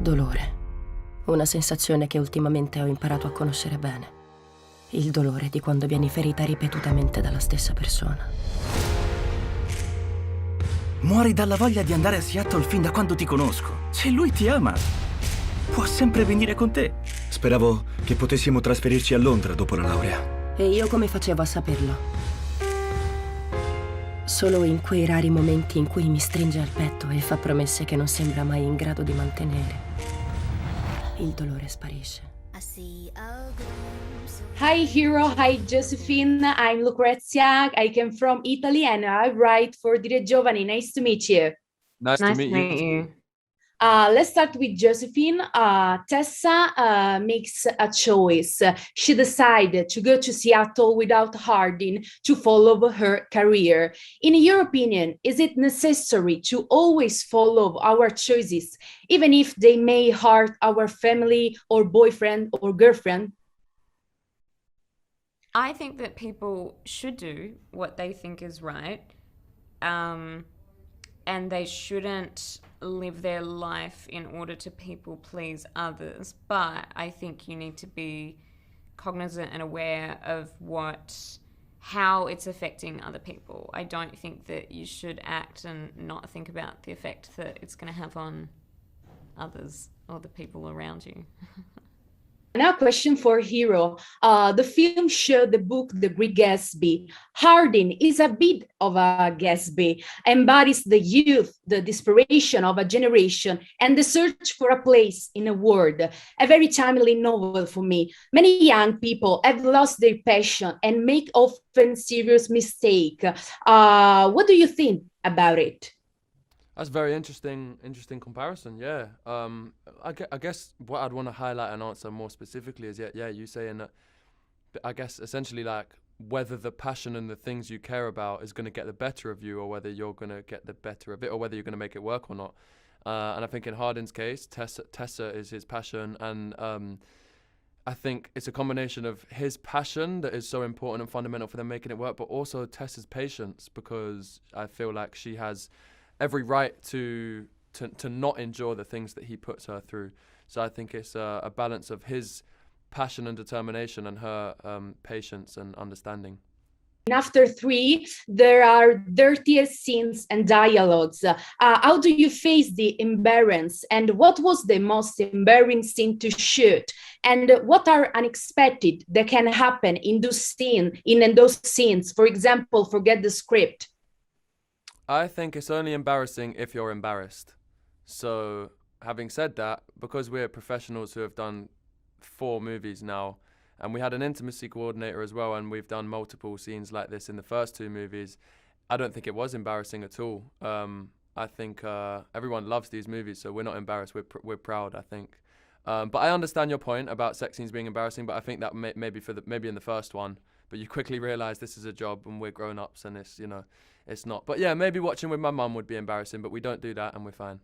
Dolore. Una sensazione che ultimamente ho imparato a conoscere bene. Il dolore di quando vieni ferita ripetutamente dalla stessa persona. Muori dalla voglia di andare a Seattle fin da quando ti conosco. Se lui ti ama, può sempre venire con te. Speravo che potessimo trasferirci a Londra dopo la laurea. E io come facevo a saperlo? Solo in quei rari momenti in cui mi stringe al petto e fa promesse che non sembra mai in grado di mantenere. Il dolore sparisce. Hi, Hero. Hi, Josephine. I'm Lucrezia. I came from Italy and I write for Dire Giovani. Nice to meet you. Nice to meet you. Let's start with Josephine. Tessa makes a choice. She decided to go to Seattle without Harding to follow her career. In your opinion, is it necessary to always follow our choices, even if they may hurt our family or boyfriend or girlfriend? I think that people should do what they think is right, and they shouldn't live their life in order to people please others. But I think you need to be cognizant and aware of how it's affecting other people. I don't think that you should act and not think about the effect that it's going to have on others or the people around you. Now, a question for Hero. The film showed the book The Great Gatsby. Harding is a bit of a Gatsby, embodies the youth, the desperation of a generation, and the search for a place in a world. A very timely novel for me. Many young people have lost their passion and make often serious mistakes. What do you think about it? That's a very interesting comparison. Yeah. I guess what I'd want to highlight and answer more specifically is you saying that. I guess essentially like whether the passion and the things you care about is going to get the better of you, or whether you're going to get the better of it, or whether you're going to make it work or not. And I think in Harding's case, Tessa is his passion, and I think it's a combination of his passion that is so important and fundamental for them making it work, but also Tessa's patience, because I feel like she has every right to not endure the things that he puts her through. So I think it's a balance of his passion and determination and her patience and understanding. After 3, there are dirtier scenes and dialogues. How do you face the embarrassment? And what was the most embarrassing scene to shoot? And what are unexpected that can happen in those scenes? For example, forget the script. I think it's only embarrassing if you're embarrassed. So having said that, because we're professionals who have done 4 movies now, and we had an intimacy coordinator as well, and we've done multiple scenes like this in the first 2 movies, I don't think it was embarrassing at all. I think everyone loves these movies, so we're not embarrassed, we're proud, I think. But I understand your point about sex scenes being embarrassing, but I think that maybe in the first one, but you quickly realise this is a job and we're grown-ups and it's not. But yeah, maybe watching with my mum would be embarrassing, but we don't do that and we're fine.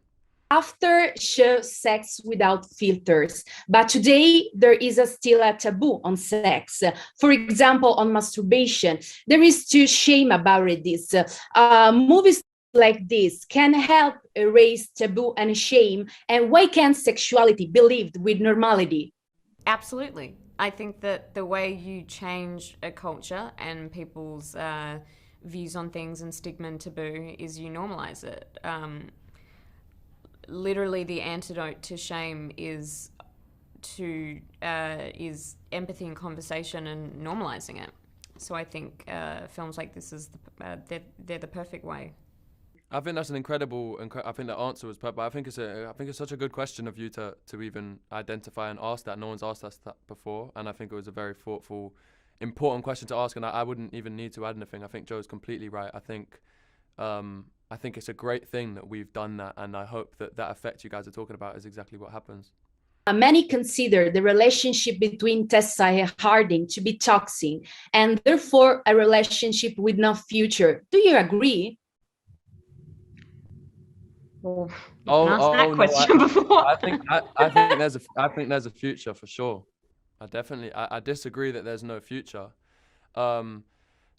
After show Sex Without Filters, but today there is still a taboo on sex. For example, on masturbation, there is too shame about this. Movies like this can help erase taboo and shame. And why can't sexuality be lived with normality? Absolutely. I think that the way you change a culture and people's views on things and stigma and taboo is you normalize it. Literally, the antidote to shame is empathy and conversation and normalizing it. So I think films like this they're the perfect way. I think that's an incredible. I think the answer was perfect. But I think it's such a good question of you to even identify and ask that. No one's asked us that before, and I think it was a very thoughtful, important question to ask. And I wouldn't even need to add anything. I think Joe's completely right. I think it's a great thing that we've done that, and I hope that effect you guys are talking about is exactly what happens. Many consider the relationship between Tessa and Harding to be toxic, and therefore a relationship with no future. Do you agree? That question before. I think there's a future for sure. I disagree that there's no future.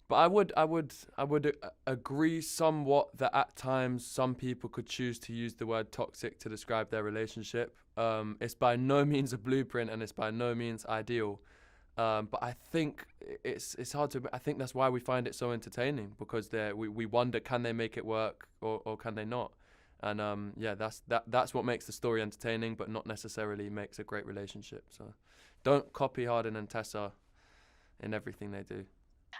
But I would agree somewhat that at times some people could choose to use the word toxic to describe their relationship. It's by no means a blueprint, and it's by no means ideal. But I think it's hard to. I think that's why we find it so entertaining, because we wonder, can they make it work or can they not? And that's what makes the story entertaining, but not necessarily makes a great relationship. So don't copy Hardin and Tessa in everything they do.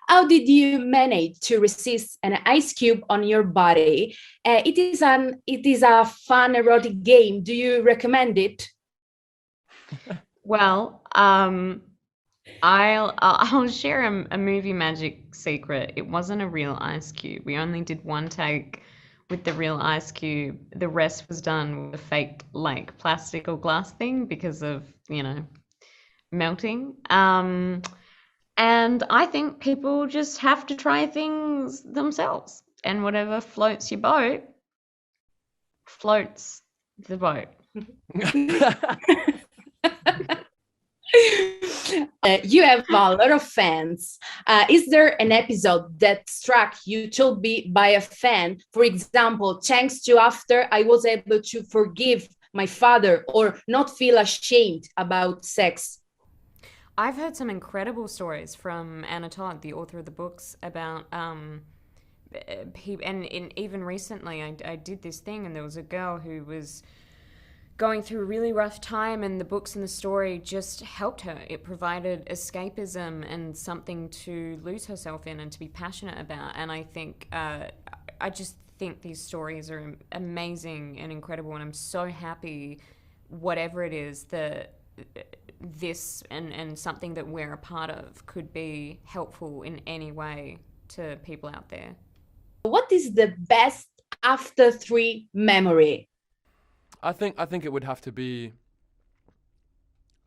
How did you manage to resist an ice cube on your body? It is a fun erotic game. Do you recommend it? Well, I'll share a movie magic secret. It wasn't a real ice cube. We only did one take with the real ice cube. The rest was done with a fake like plastic or glass thing because of, melting. And I think people just have to try things themselves, and whatever floats your boat floats the boat. You have a lot of fans. Is there an episode that struck you to be by a fan? For example, thanks to After, I was able to forgive my father or not feel ashamed about sex. I've heard some incredible stories from Anna Todd, the author of the books, about and even recently I did this thing, and there was a girl who was going through a really rough time, and the books and the story just helped her. It provided escapism and something to lose herself in and to be passionate about. And I think I just think these stories are amazing and incredible, and I'm so happy, whatever it is, that this and something that we're a part of could be helpful in any way to people out there. What is the best After 3 memory? I think it would have to be.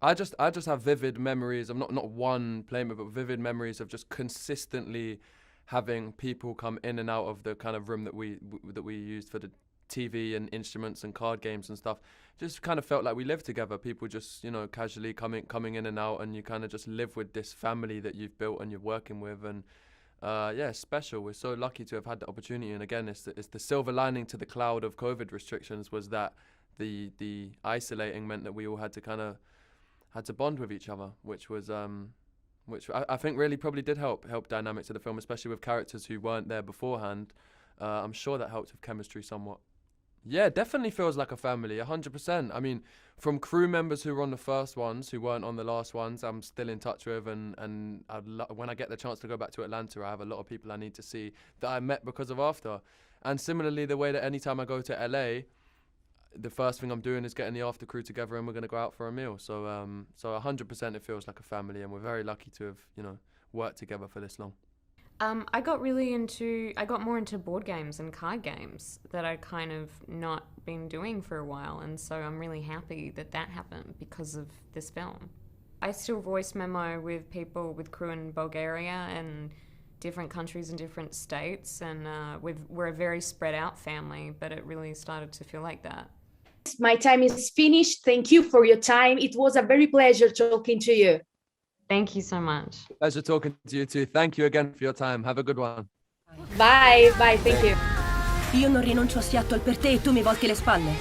I just have vivid memories of not one playmate, but vivid memories of just consistently having people come in and out of the kind of room that we used for the TV and instruments and card games and stuff. Just kind of felt like we lived together. People just, casually coming in and out, and you kind of just live with this family that you've built and you're working with. And it's special. We're so lucky to have had the opportunity. And again, it's the silver lining to the cloud of COVID restrictions was that the isolating meant that we all had to bond with each other, which was which I think really probably did help dynamics of the film, especially with characters who weren't there beforehand. I'm sure that helped with chemistry somewhat. Yeah, definitely feels like a family, 100%. I mean, from crew members who were on the first ones, who weren't on the last ones, I'm still in touch with, and when I get the chance to go back to Atlanta, I have a lot of people I need to see that I met because of After. And similarly, the way that anytime I go to LA, the first thing I'm doing is getting the After crew together, and we're going to go out for a meal. So 100% it feels like a family, and we're very lucky to have, worked together for this long. I got more into board games and card games that I'd kind of not been doing for a while, and so I'm really happy that happened because of this film. I still voice memo with people, with crew in Bulgaria and different countries and different states, and we're a very spread out family, but it really started to feel like that. My time is finished. Thank you for your time. It was a very pleasure talking to you. Thank you so much. Pleasure talking to you too. Thank you again for your time. Have a good one. Bye, thank you. Io non rinuncio a Seattle per te e tu mi volti le spalle.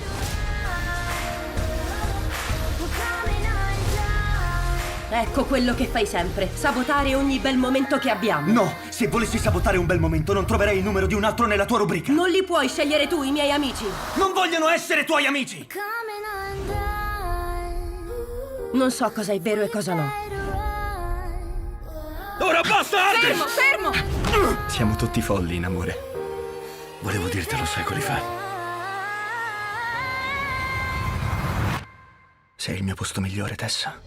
Ecco quello che fai sempre, sabotare ogni bel momento che abbiamo. No, se volessi sabotare un bel momento non troverei il numero di un altro nella tua rubrica. Non li puoi scegliere tu, i miei amici. Non vogliono essere tuoi amici. Non so cosa è vero e cosa no. Ora basta, Hardin! Fermo! Siamo tutti folli in amore. Volevo dirtelo secoli fa. Sei il mio posto migliore, Tessa.